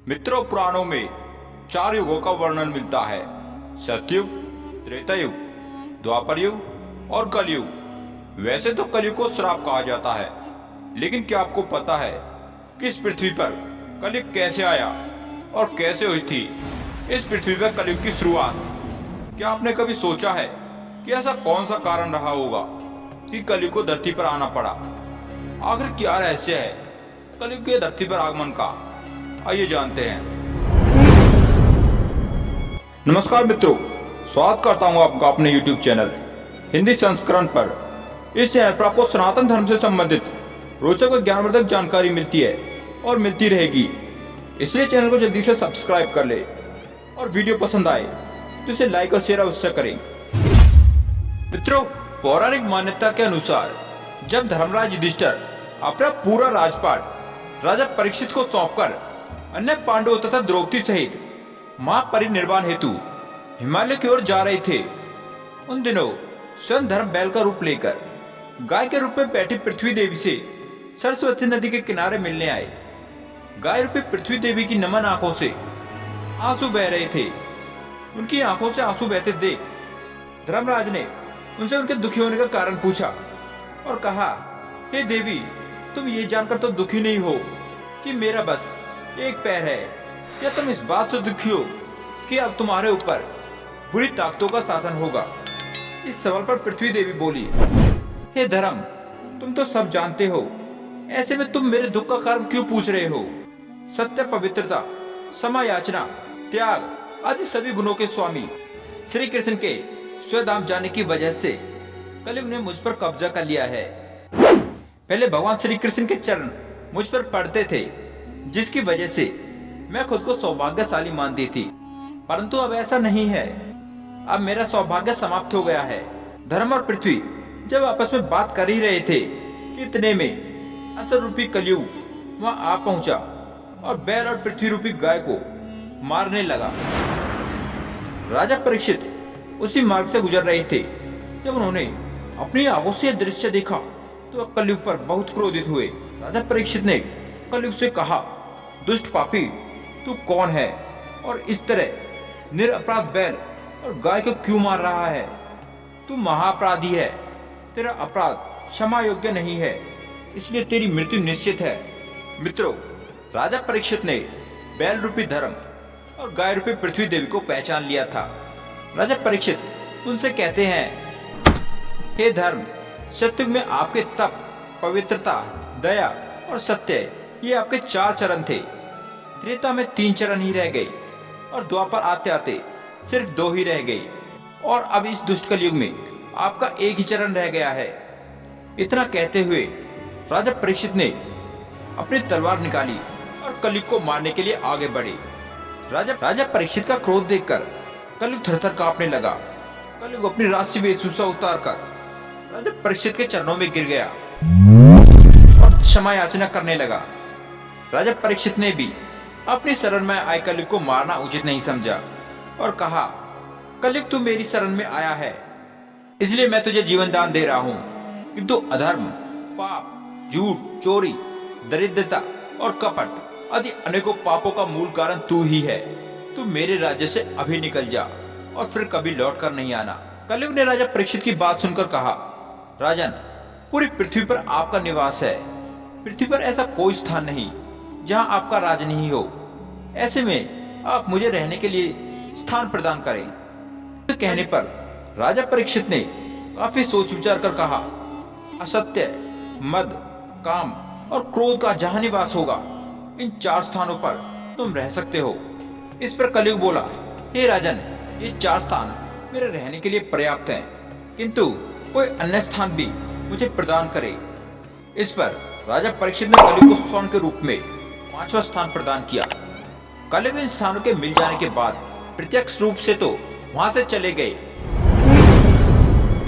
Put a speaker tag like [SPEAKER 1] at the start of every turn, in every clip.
[SPEAKER 1] मित्रों, पुराणों में 4 युगों का वर्णन मिलता है। सतयुग, त्रेता युग, द्वापर युग और कलयुग। वैसे तो कलयुग को श्राप कहा जाता है, लेकिन क्या आपको पता है कि इस पृथ्वी पर कलयुग कैसे आया और कैसे हुई थी इस पृथ्वी पर कलयुग की शुरुआत? क्या आपने कभी सोचा है कि ऐसा कौन सा कारण रहा होगा कि कलयुग को धरती पर आना पड़ा? आखिर क्या रहस्य है कलयुग के धरती पर आगमन का? आइए जानते हैं। नमस्कार मित्रों, स्वागत करता हूं आपका अपने YouTube चैनल हिंदी संस्करण पर। इस चैनल पर आपको सनातन धर्म से संबंधित रोचक और ज्ञानवर्धक जानकारी मिलती है और मिलती रहेगी। इसलिए चैनल को जल्दी से सब्सक्राइब कर ले और वीडियो पसंद आए तो इसे लाइक और शेयर अवश्य करें। मित्रों, पौराणिक मान्यता के अनुसार जब धर्मराज युधिष्ठिर अपना पूरा राजपाट राजा परीक्षित को सौंपकर अन्य पांडवों तथा द्रौपदी सहित महापरिनिर्वाण हेतु हिमालय की ओर जा रहे थे, उन दिनों स्वयं धर्म बैल का रूप लेकर गाय के रूप में बैठी पृथ्वी देवी से सरस्वती नदी के किनारे मिलने आए। गाय रूपी पृथ्वी देवी की नमन आंखों से आंसू बह रहे थे। उनकी आंखों से आंसू बहते देख धर्मराज ने उनसे उनके दुखी होने का कारण पूछा और कहा, हे देवी, तुम ये जानकर तो दुखी नहीं हो कि मेरा बस एक पैर है, या तुम इस बात से दुखी हो कि अब तुम्हारे ऊपर बुरी ताकतों का शासन होगा? इस सवाल पर पृथ्वी देवी बोली, हे धर्म, तुम तो सब जानते हो, ऐसे में तुम मेरे दुख का कारण क्यों पूछ रहे हो? सत्य, पवित्रता, क्षमा याचना, त्याग आदि सभी गुणों के स्वामी श्री कृष्ण के स्वधाम जाने की वजह से कलयुग ने मुझ पर कब्जा कर लिया है। पहले भगवान श्री कृष्ण के चरण मुझ पर पड़ते थे, जिसकी वजह से मैं खुद को सौभाग्यशाली मानती थी, परंतु अब ऐसा नहीं है। अब मेरा सौभाग्य समाप्त हो गया है। धर्म और पृथ्वी जब आपस में बात कर ही रहे थे कि इतने में असुर रूपी कलयुग वहां आ पहुंचा और बैल और पृथ्वी रूपी गाय को मारने लगा। राजा परीक्षित उसी मार्ग से गुजर रहे थे। जब उन्होंने अपनी आंखों से दृश्य देखा तो कलयुग पर बहुत क्रोधित हुए। राजा परीक्षित ने कलयुग से कहा, दुष्ट पापी, तू कौन है और इस तरह निरपराध बैल और गाय को क्यों मार रहा है? तू महाअपराधी है, तेरा अपराध क्षमा योग्य नहीं है, इसलिए तेरी मृत्यु निश्चित है। मित्रों, राजा परीक्षित ने बैल रूपी धर्म और गाय रूपी पृथ्वी देवी को पहचान लिया था। राजा परीक्षित उनसे कहते हैं, हे धर्म, सतयुग में आपके तप, पवित्रता, दया और सत्य, ये आपके 4 चरण थे। त्रेता में 3 चरण ही रह गए और द्वापर आते आते सिर्फ 2 ही रह गए, और अब इस दुष्ट कलयुग में आपका 1 ही चरण रह गया है। इतना कहते हुए राजा परीक्षित ने अपनी तलवार निकाली और कलयुग को मारने के लिए आगे बढ़े। राजा परीक्षित का क्रोध देखकर कलयुग थरथर कांपने लगा। कलयुग अपनी राशि वेशभूषा उतारकर राजा परीक्षित के चरणों में गिर गया और क्षमा याचना करने लगा। राजा परीक्षित ने भी अपनी शरण में आए कलयुग को मारना उचित नहीं समझा और कहा, कलयुग तू मेरी शरण में आया है, इसलिए मैं तुझे जीवन दान दे रहा हूँ, किंतु अधर्म, पाप, झूठ, चोरी, दरिद्रता और कपट आदि अनेकों पापों का मूल कारण तू ही है। तू मेरे राज्य से अभी निकल जा और फिर कभी लौट कर नहीं आना। कलयुग ने राजा परीक्षित की बात सुनकर कहा, राजन, पूरी पृथ्वी पर आपका निवास है। पृथ्वी पर ऐसा कोई स्थान नहीं जहां आपका राज नहीं हो। ऐसे में आप मुझे रहने के लिए स्थान प्रदान करें। तो कहने पर राजा परीक्षित ने काफी सोच विचार कर कहा, असत्य, मद, काम और क्रोध का जहां निवास होगा, इन 4 स्थानों पर तुम रह सकते हो। इस पर कलयुग बोला, हे राजन, ये 4 स्थान मेरे रहने के लिए पर्याप्त हैं, किंतु कोई अन्य स्थान भी मुझे प्रदान करे। इस पर राजा परीक्षित ने कलयुग को स्वर्ण के रूप में 5वां स्थान प्रदान किया। कलयुग इन स्थानों के मिल जाने के बाद प्रत्यक्ष रूप से तो वहां से चले गए,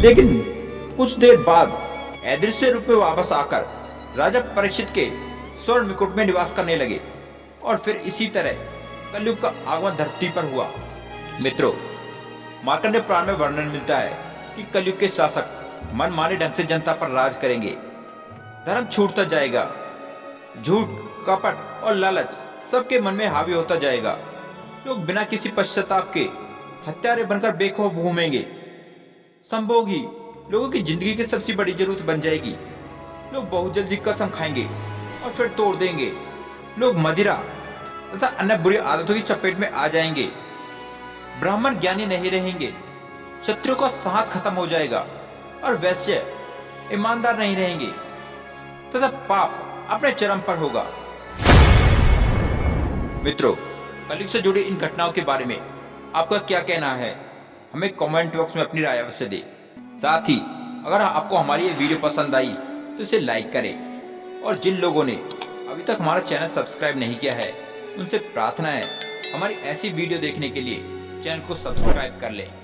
[SPEAKER 1] लेकिन कुछ देर बाद अदृश्य रूप में वापस आकर राजा परीक्षित के स्वर्ण मुकुट में निवास करने लगे, और फिर इसी तरह कलयुग का आगमन धरती पर हुआ। मित्रों, मार्कंडेय पुराण में वर्णन मिलता है कि कलयुग के शासक मनमाने ढंग से जनता पर राज करेंगे। धर्म छूटता जाएगा, झूठ, कपट और लालच सबके मन में हावी होता जाएगा। लोग बिना किसी पश्चाताप के हत्यारे बनकर बेखौफ घूमेंगे। संभोगी लोगों की जिंदगी की सबसे बड़ी जरूरत बन जाएगी। लोग बहुत जल्दी कसम खाएंगे और फिर तोड़ देंगे। लोग मदिरा तथा अन्य बुरी आदतों की चपेट में आ जाएंगे। ब्राह्मण ज्ञानी नहीं रहेंगे, क्षत्रियों का साहस खत्म हो जाएगा और वैश्य ईमानदार नहीं रहेंगे तथा पाप अपने चरम पर होगा। मित्रों, कलयुग से जुड़ी इन घटनाओं के बारे में आपका क्या कहना है? हमें कमेंट बॉक्स में अपनी राय अवश्य दें। साथ ही अगर आपको हमारी ये वीडियो पसंद आई तो इसे लाइक करें और जिन लोगों ने अभी तक हमारा चैनल सब्सक्राइब नहीं किया है उनसे प्रार्थना है हमारी ऐसी वीडियो देखने के लिए चैनल को सब्सक्राइब कर लें।